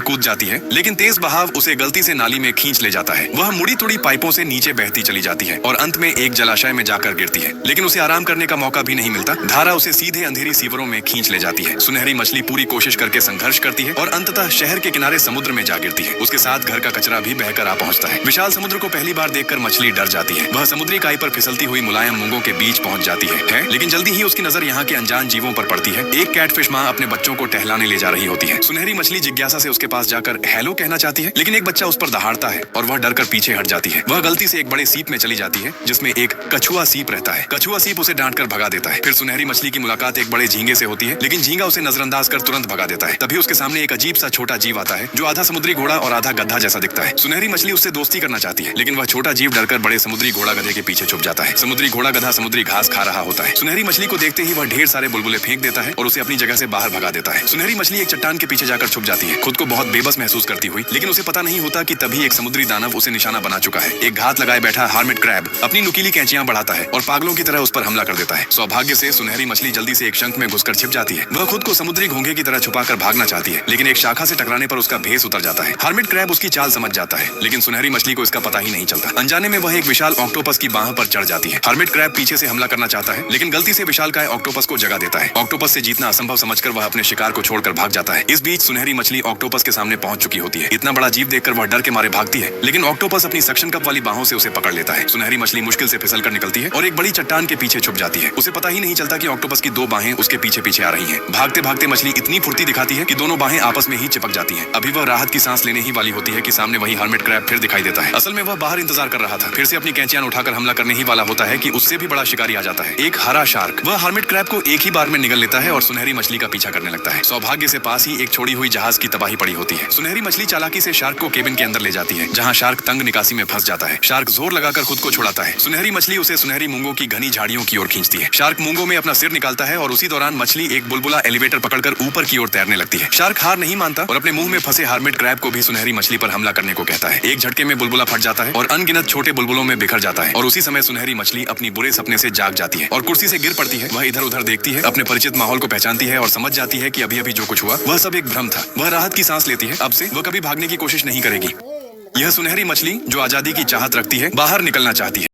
कूद जाती है, लेकिन तेज बहाव उसे गलती से नाली में खींच ले जाता है। वह मुड़ी तुड़ी पाइपों से नीचे बहती चली जाती है और अंत में एक जलाशय में जाकर गिरती है, लेकिन उसे आराम करने का मौका भी नहीं मिलता। धारा उसे सीधे अंधेरी सीवरों में खींच ले जाती है। सुनहरी मछली पूरी कोशिश करके संघर्ष करती है और अंततः शहर के किनारे समुद्र में जा गिरती है। उसके साथ घर का कचरा भी बहकर आ पहुंचता है। विशाल समुद्र को पहली बार देखकर मछली डर जाती है। वह समुद्री काई पर फिसलती हुई मुलायम मूंगों के बीच पहुंच जाती है, लेकिन जल्दी ही उसकी नजर यहाँ के अनजान जीवों पर पड़ती है। एक कैटफिश माँ अपने बच्चों को टहलाने ले जा रही होती है। सुनहरी मछली जिज्ञासा से उसके पास जाकर हेलो कहना चाहती है, लेकिन एक बच्चा उस पर दहाड़ता है और वह डरकर पीछे हट जाती है। वह गलती से एक बड़े सीप में चली जाती है जिसमें एक कछुआ सीप रहता है। कछुआ सीप उसे डांटकर भगा देता है। फिर सुनहरी मछली की मुलाकात एक बड़े झींगे से होती है, लेकिन झींगा उसे नजरअंदाज कर तुरंत भगा देता है। तभी उसके सामने एक अजीब सा छोटा जीव आता है जो आधा समुद्री घोड़ा और आधा गधा जैसा दिखता है। सुनहरी मछली उससे दोस्ती करना चाहती है, लेकिन वह छोटा जीव डरकर बड़े समुद्री घोड़ा गधे के पीछे छुप जाता है। समुद्री घोड़ा गधा समुद्री घास खा रहा होता है। सुनहरी मछली को देखते ही वह ढेर सारे बुलबुले फेंक देता है और उसे अपनी जगह से बाहर भगा देता है। सुनहरी मछली एक चट्टान के पीछे जाकर छुप जाती है, खुद को बहुत बेबस महसूस करती हुई, लेकिन उसे पता नहीं होता कि तभी एक समुद्री दानव उसे निशाना बना चुका है। एक घात लगाए बैठा हार्मिट क्रैब अपनी नुकीली कैंचियां बढ़ाता है और पागलों की तरह उस पर हमला कर देता है। सौभाग्य से सुनहरी मछली जल्दी से एक शंख में घुसकर छिप जाती है। वह खुद को समुद्री घोंघे की तरह छुपाकर भागना चाहती है, लेकिन एक शाखा से टकराने पर उसका भेस उतर जाता है। हार्मिट क्रैब उसकी चाल समझ जाता है, लेकिन सुनहरी मछली को इसका पता ही नहीं चलता। अनजाने में वह एक विशाल ऑक्टोपस की बाह पर चढ़ जाती है। हार्मिट क्रैब पीछे से हमला करना चाहता है, लेकिन गलती से विशालकाय ऑक्टोपस को जगा देता है। ऑक्टोपस से जीतना असंभव समझकर वह अपने शिकार को छोड़कर भाग जाता है। इस बीच सुनहरी मछली ऑक्टोपस के सामने पहुंच चुकी होती है। इतना बड़ा जीव देखकर वह डर के मारे भागती है, लेकिन ऑक्टोपस अपनी सक्शन कप वाली बाहों से उसे पकड़ लेता है। सुनहरी मछली मुश्किल से फिसलकर निकलती है और एक बड़ी चट्टान के पीछे छुप जाती है। उसे पता ही नहीं चलता कि ऑक्टोपस की दो बाहें उसके पीछे पीछे आ रही हैं। भागते भागते मछली इतनी फुर्ती दिखाती है कि दोनों बाहें आपस में ही चिपक जाती हैं। अभी वह राहत की सांस लेने ही वाली होती है कि सामने वही हार्मिट क्रैब फिर दिखाई देता है। असल में वह बाहर इंतजार कर रहा था। फिर से अपनी कैंचियां उठाकर हमला करने ही वाला होता है कि उससे भी बड़ा शिकारी आ जाता है, एक हरा शार्क। वह हार्मिट क्रैब को एक ही बार में निगल लेता है और सुनहरी मछली का पीछा करने लगता है। सौभाग्य से पास ही एक छोड़ी हुई जहाज की तबाही पड़ी होती है। सुनहरी मछली चालाकी से शार्क को केबिन के अंदर ले जाती है, जहाँ शार्क तंग निकासी में फंस जाता है। शार्क जोर लगाकर खुद को छुड़ाता है। सुनहरी मछली उसे सुनहरी मूंगों की घनी झाड़ियों की ओर खींचती है। शार्क मूंगों में अपना सिर निकालता है और उसी दौरान मछली एक बुलबुला एलिवेटर पकड़कर ऊपर की ओर तैरने लगती है। शार्क हार नहीं मानता और अपने मुंह में फंसे हार्मिट क्रैब को भी सुनहरी मछली पर हमला करने को कहता है। एक झटके में बुलबुला फट जाता है और अनगिनत छोटे बुलबुलों में बिखर जाता है और उसी समय सुनहरी मछली अपनी बुरे सपने से जाग जाती है और कुर्सी से गिर पड़ती है। वह इधर उधर देखती है, अपने परिचित माहौल को पहचानती है और समझ जाती है कि अभी अभी जो कुछ हुआ वह सब एक भ्रम था। वह राहत की सांस लेती है। अब से वह कभी भागने की कोशिश नहीं करेगी। यह सुनहरी मछली जो आजादी की चाहत रखती है, बाहर निकलना चाहती है।